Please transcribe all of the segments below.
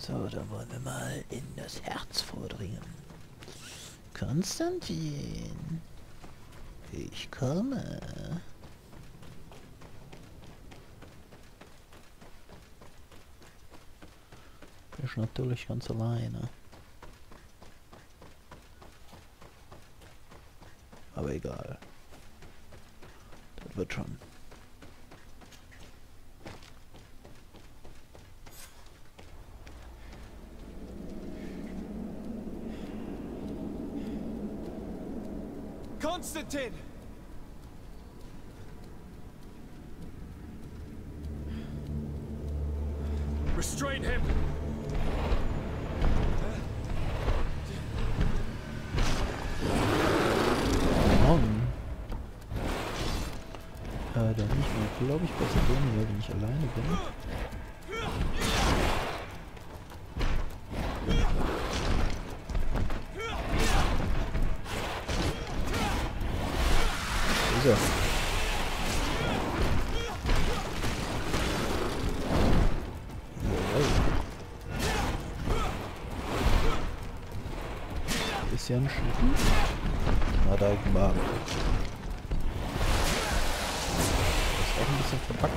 So, dann wollen wir mal in das Herz vordringen. Konstantin, ich komme. Ist natürlich ganz alleine. Aber egal. Das wird schon. Konstantin! Restrain him! Dann nicht mehr, glaube ich, besser weniger, wenn ich alleine bin. So. Ist ja ein Schuppen. Na, da ist ein Wagen. Ist auch ein bisschen verpackt.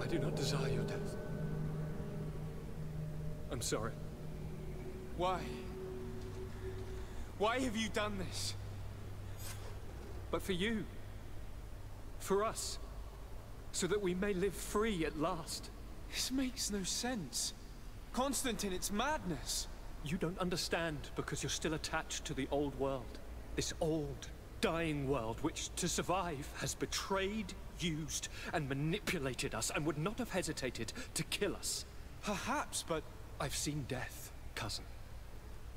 I do not desire your death. I'm sorry. Why? Why have you done this? But for you. For us. So that we may live free at last. This makes no sense. Konstantin, it's madness. You don't understand because you're still attached to the old world. This old, dying world which, to survive, has betrayed, used, and manipulated us and would not have hesitated to kill us. Perhaps, but I've seen death, cousin.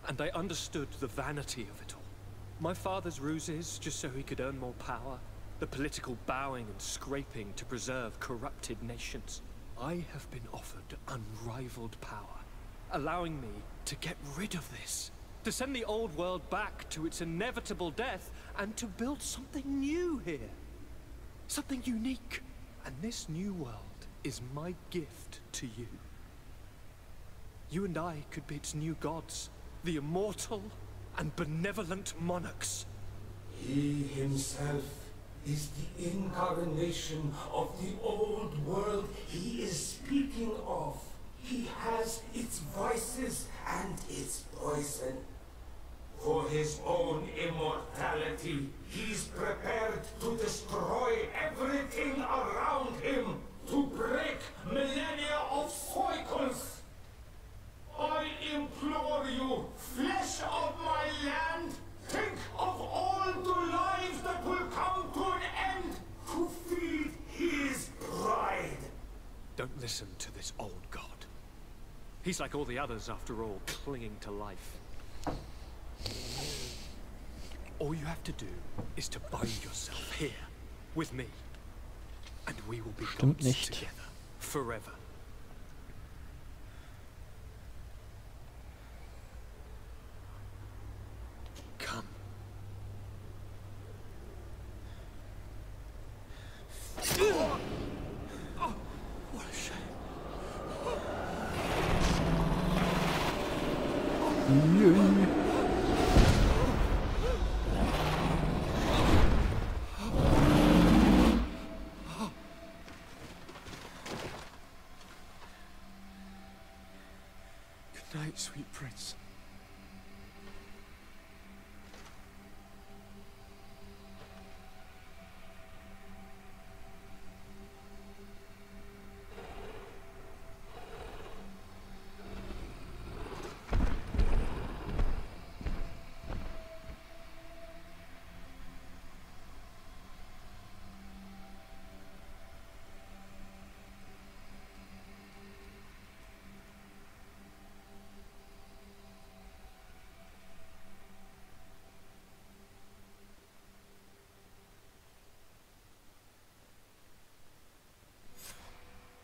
And I understood the vanity of it all. My father's ruses just so he could earn more power. The political bowing and scraping to preserve corrupted nations. I have been offered unrivaled power, allowing me to get rid of this. To send the old world back to its inevitable death and to build something new here. Something unique. And this new world is my gift to you. You and I could be its new gods, the immortal and benevolent monarchs. He himself is the incarnation of the old world he is speaking of. He has its vices and its poison. For his own immortality, he's prepared to destroy everything around him, to break millennia of cycles. I implore you, flesh of my land, think of all the lives that will come to an end to feed his pride. Don't listen to this old god. He's like all the others, after all, clinging to life. All you have to do is to bind yourself here, with me. And we will be Stimmt gods nicht. together, forever. Come. Oh, what a shame. Good night, sweet prince.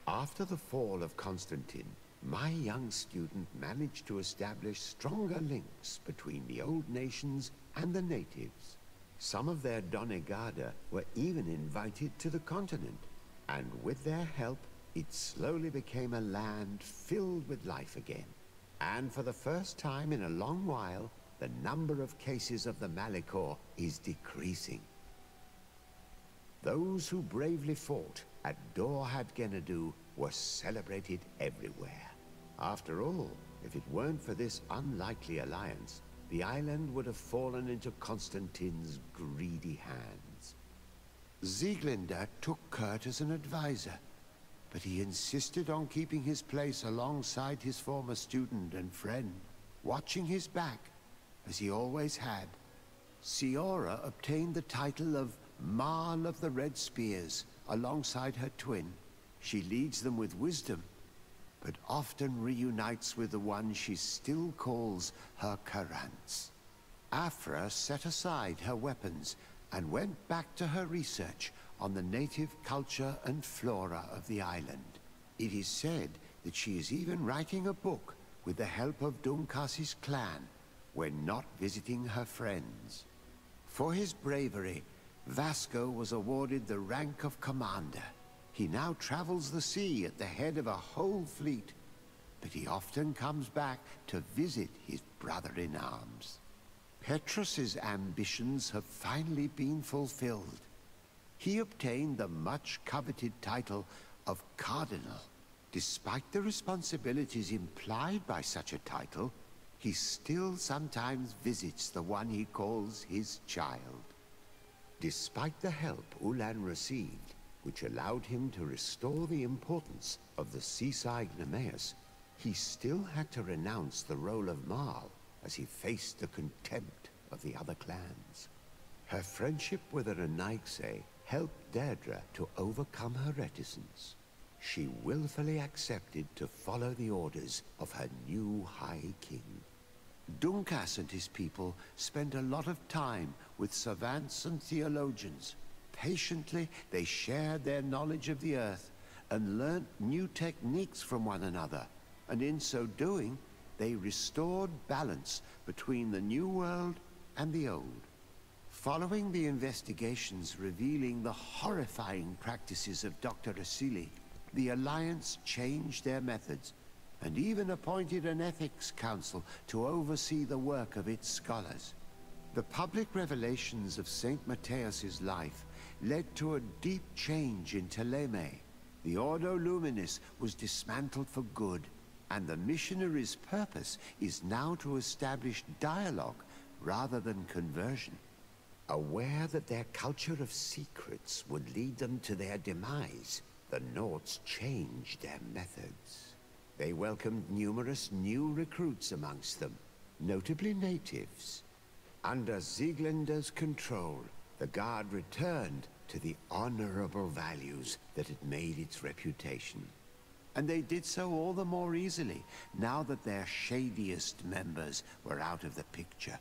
After the fall of Constantine, my young student managed to establish stronger links between the old nations and the natives. Some of their donegada were even invited to the continent, and with their help, it slowly became a land filled with life again. And for the first time in a long while, the number of cases of the Malichor is decreasing. Those who bravely fought at Dorhad Genadu were celebrated everywhere. After all, if it weren't for this unlikely alliance, the island would have fallen into Constantine's greedy hands. Sieglinde took Kurt as an advisor, but he insisted on keeping his place alongside his former student and friend, watching his back, as he always had. Siora obtained the title of Marl of the Red Spears alongside her twin. She leads them with wisdom, but often reunites with the one she still calls her Karants. Afra set aside her weapons and went back to her research on the native culture and flora of the island. It is said that she is even writing a book with the help of Dunkas's clan when not visiting her friends. For his bravery, Vasco was awarded the rank of commander. He now travels the sea at the head of a whole fleet, but he often comes back to visit his brother-in-arms. Petrus's ambitions have finally been fulfilled. He obtained the much-coveted title of Cardinal. Despite the responsibilities implied by such a title, he still sometimes visits the one he calls his child. Despite the help Ulan received, which allowed him to restore the importance of the seaside Nemeus, he still had to renounce the role of Marl as he faced the contempt of the other clans. Her friendship with Aranaxe helped Deirdre to overcome her reticence. She willfully accepted to follow the orders of her new High King. Dunkas and his people spent a lot of time with savants and theologians. Patiently, they shared their knowledge of the earth and learnt new techniques from one another. And in so doing, they restored balance between the new world and the old. Following the investigations revealing the horrifying practices of Dr. Asili, the Alliance changed their methods and even appointed an ethics council to oversee the work of its scholars. The public revelations of Saint Matthias's life led to a deep change in Teleme. The Ordo Luminis was dismantled for good, and the missionaries' purpose is now to establish dialogue rather than conversion. Aware that their culture of secrets would lead them to their demise, the Nords changed their methods. They welcomed numerous new recruits amongst them, notably natives. Under Sieglinde's control, the Guard returned to the honorable values that had made its reputation. And they did so all the more easily, now that their shadiest members were out of the picture.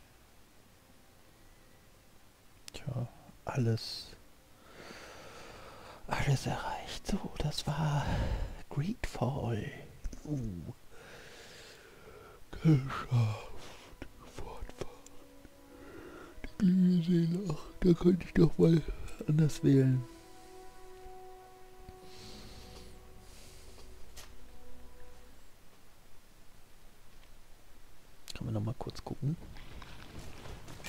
Tja, alles erreicht. So, das war GreedFall. Geschafft. Fortfahren. Die liebe Seele. Ach, da könnte ich doch mal anders wählen. Kann man noch mal kurz gucken.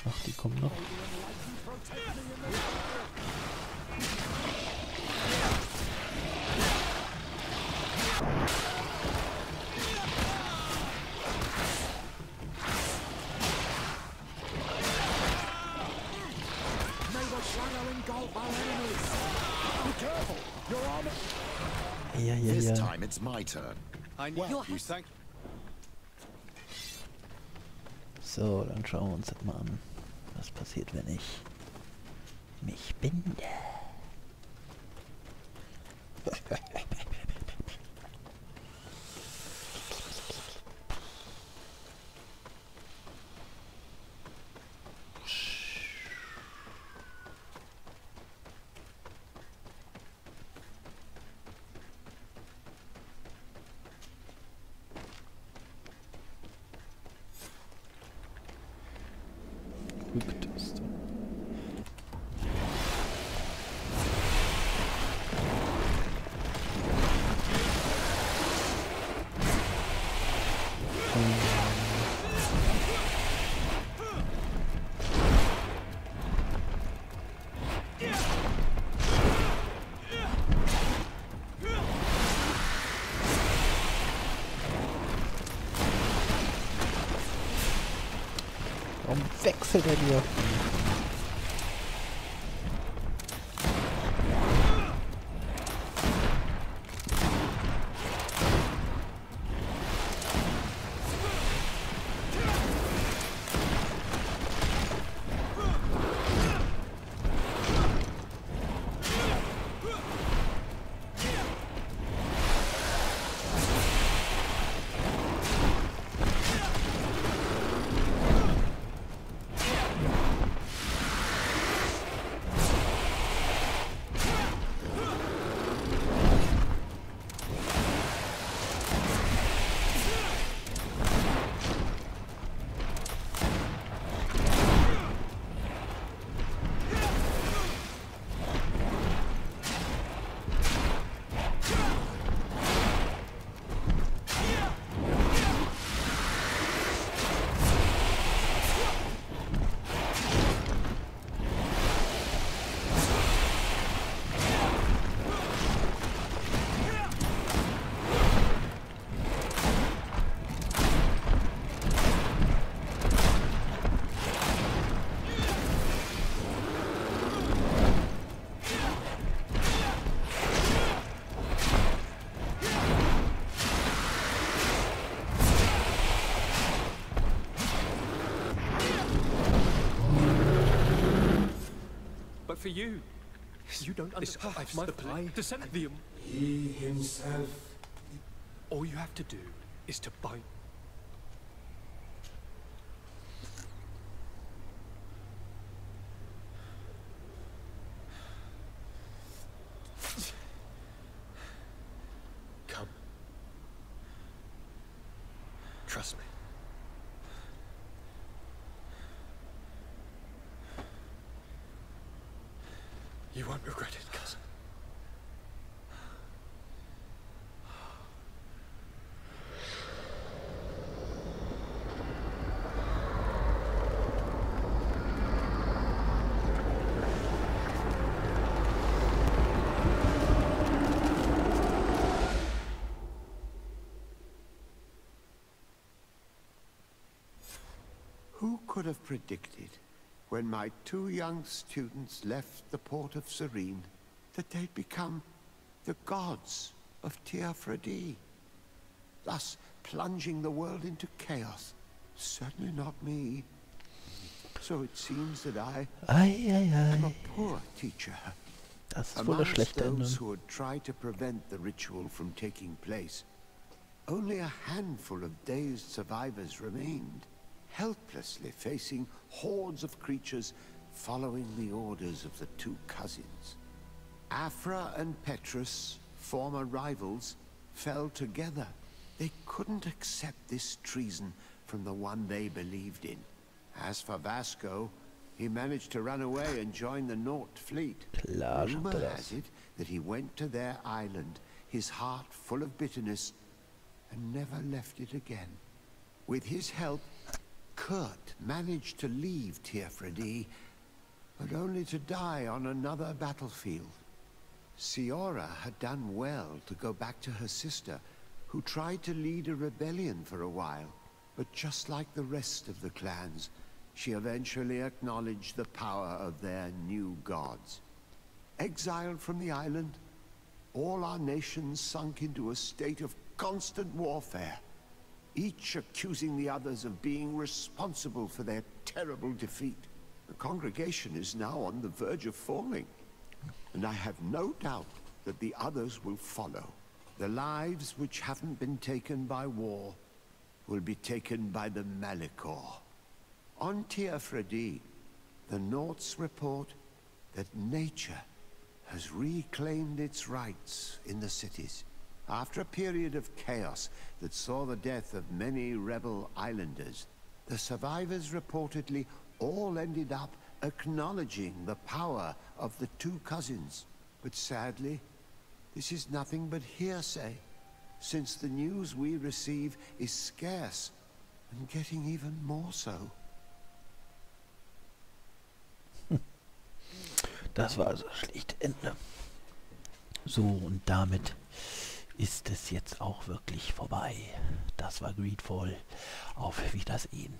Ach, die kommen noch. Ja, ja, This ja. time it's my turn. Well, you thank. So, dann schauen wir uns das mal an. Was passiert, wenn ich mich binde? Rücktaste. Warum wechselt er die Waffen? But for you, you don't understand. My descent. He himself. All you have to do is to bite. Come. Trust me. You won't regret it, cousin. Who could have predicted, when my two young students left the port of Serene, that they'd become the gods of Teofredi, thus plunging the world into chaos? Certainly not me. So it seems that I am a poor teacher. Das ist wohl das schlechte Ende. Those who had tried to prevent the ritual from taking place, only a handful of dazed survivors remained, helplessly facing hordes of creatures following the orders of the two cousins. Afra and Petrus, former rivals, fell together. They couldn't accept this treason from the one they believed in. As for Vasco, he managed to run away and join the Nort fleet. Rumor has it that he went to their island, his heart full of bitterness, and never left it again. With his help, Kurt managed to leave Teofredi, but only to die on another battlefield. Siora had done well to go back to her sister, who tried to lead a rebellion for a while. But just like the rest of the clans, she eventually acknowledged the power of their new gods. Exiled from the island, all our nations sunk into a state of constant warfare, each accusing the others of being responsible for their terrible defeat. The congregation is now on the verge of falling, and I have no doubt that the others will follow. The lives which haven't been taken by war will be taken by the Malicor. On Teofredi, the Norts report that nature has reclaimed its rights in the cities. After a period of chaos that saw the death of many rebel islanders, the survivors reportedly all ended up acknowledging the power of the two cousins. But sadly, this is nothing but hearsay, since the news we receive is scarce and getting even more so. Das war also schlecht Ende. So, und damit ist es jetzt auch wirklich vorbei. Das war GreedFall. Auf Wiedersehen.